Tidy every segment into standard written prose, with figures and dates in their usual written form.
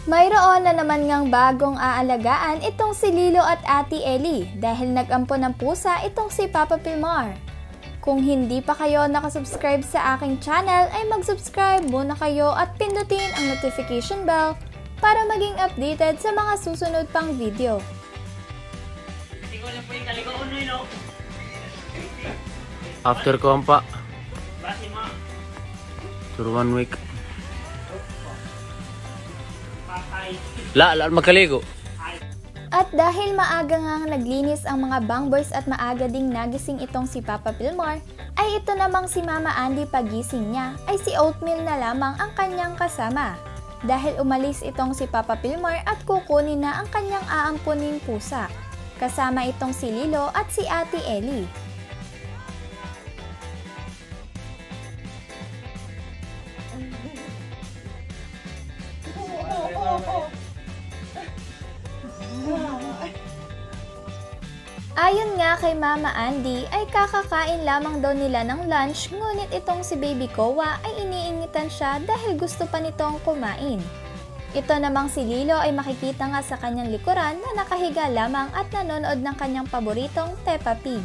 Mayroon na naman ngang bagong aalagaan itong si Lilo at Ate Ellie dahil nag-ampon ng pusa itong si Papa Pilmar. Kung hindi pa kayo nakasubscribe sa aking channel ay mag-subscribe muna kayo at pindutin ang notification bell para maging updated sa mga susunod pang video. After ko pa. For 1 week. La magkaligo. At dahil maaga ngang naglinis ang mga bangboys at maaga ding nagising itong si Papa Pilmar, ay ito namang si Mama Andy pagising niya ay si Oatmeal na lamang ang kanyang kasama. Dahil umalis itong si Papa Pilmar at kukunin na ang kanyang aampuning pusa. Kasama itong si Lilo at si Ate Ellie. Ayon nga kay Mama Andy ay kakakain lamang daw nila ng lunch, ngunit itong si Baby Kowa ay iniingitan siya dahil gusto pa nitong kumain. Ito namang si Lilo ay makikita nga sa kanyang likuran na nakahiga lamang at nanonood ng kanyang paboritong Peppa Pig.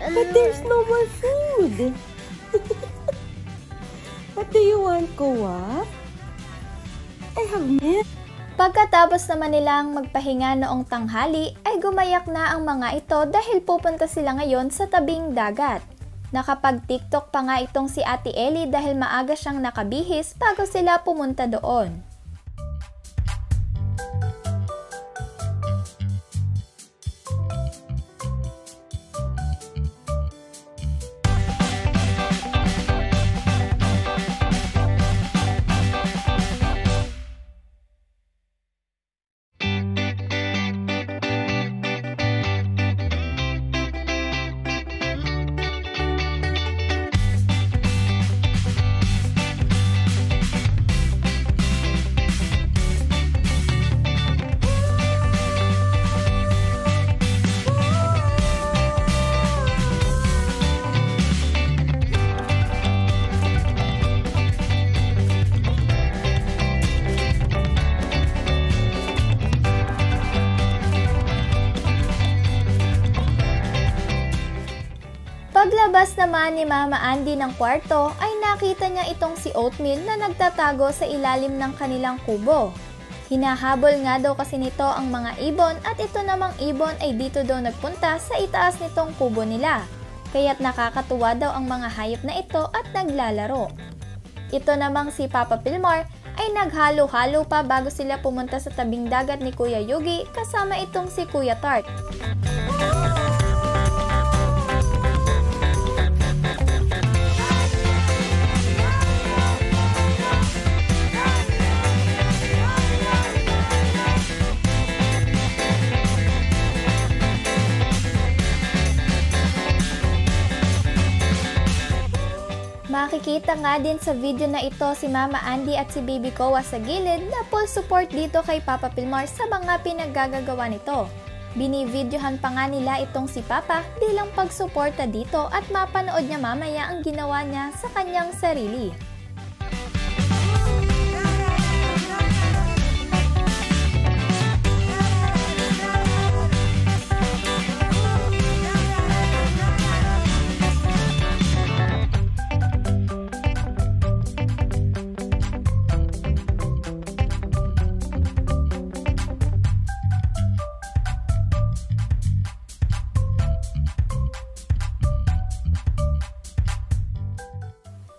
But there's no more food! What do you want, Kowa? I have milk. Pagkatapos naman nilang magpahinga noong tanghali, ay gumayak na ang mga ito dahil pupunta sila ngayon sa tabing dagat. Nakapag-TikTok pa nga itong si Ate Ellie dahil maaga siyang nakabihis bago sila pumunta doon. Paglabas naman ni Mama Andy ng kwarto ay nakita niya itong si Oatmeal na nagtatago sa ilalim ng kanilang kubo. Hinahabol nga daw kasi nito ang mga ibon at ito namang ibon ay dito daw nagpunta sa itaas nitong kubo nila. Kaya't nakakatuwa daw ang mga hayop na ito at naglalaro. Ito namang si Papa Pilmar ay naghalo-halo pa bago sila pumunta sa tabing dagat ni Kuya Yugi kasama itong si Kuya Tart. Makikita nga din sa video na ito si Mama Andy at si Baby Kowa sa gilid na full support dito kay Papa Pilmar sa mga pinaggagawa nito. Binivideohan pa nga nila itong si Papa bilang pagsuporta dito at mapanood niya mamaya ang ginawa niya sa kanyang sarili.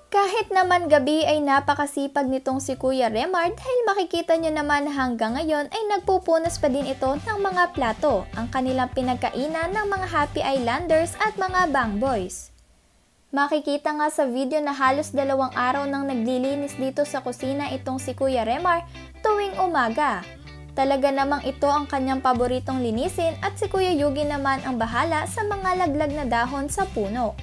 Kahit naman gabi ay napakasipag nitong si Kuya Remar dahil makikita nyo naman hanggang ngayon ay nagpupunas pa din ito ng mga plato, ang kanilang pinagkainan ng mga Happy Islanders at mga Bangboys. Makikita nga sa video na halos 2 araw nang naglilinis dito sa kusina itong si Kuya Remar tuwing umaga. Talaga namang ito ang kanyang paboritong linisin at si Kuya Yugi naman ang bahala sa mga laglag na dahon sa puno.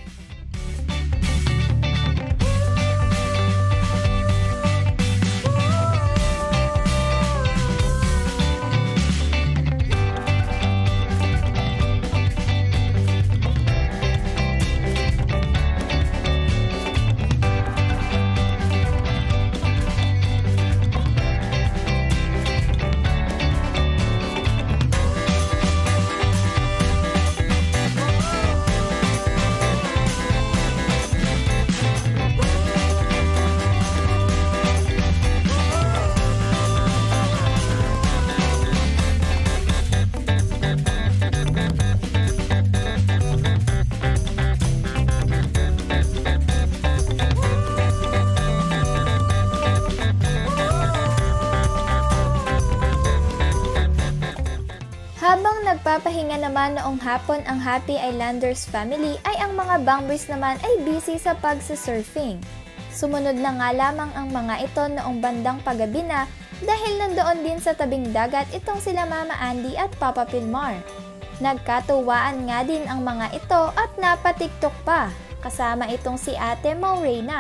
nagpapahinga naman noong hapon ang Happy Islanders family ay ang mga Bangboys naman ay busy sa pagsasurfing. Sumunod na nga lamang ang mga ito noong bandang paggabi na dahil nandoon din sa tabing dagat itong sila Mama Andy at Papa Pilmar. Nagkatuwaan nga din ang mga ito at napatiktok pa, kasama itong si Ate Maureen.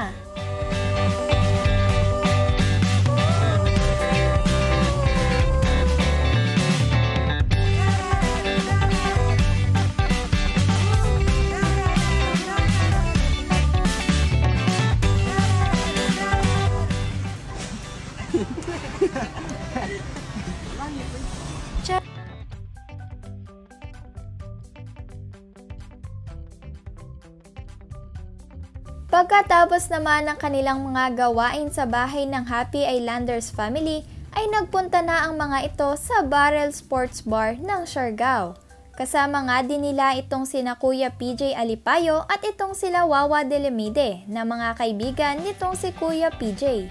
Pagkatapos naman ng kanilang mga gawain sa bahay ng Happy Islanders family, ay nagpunta na ang mga ito sa Barrel Sports Bar ng Siargao. Kasama nga din nila itong sina Kuya PJ Alipayo at itong sila Wawa Delemide na mga kaibigan nitong si Kuya PJ.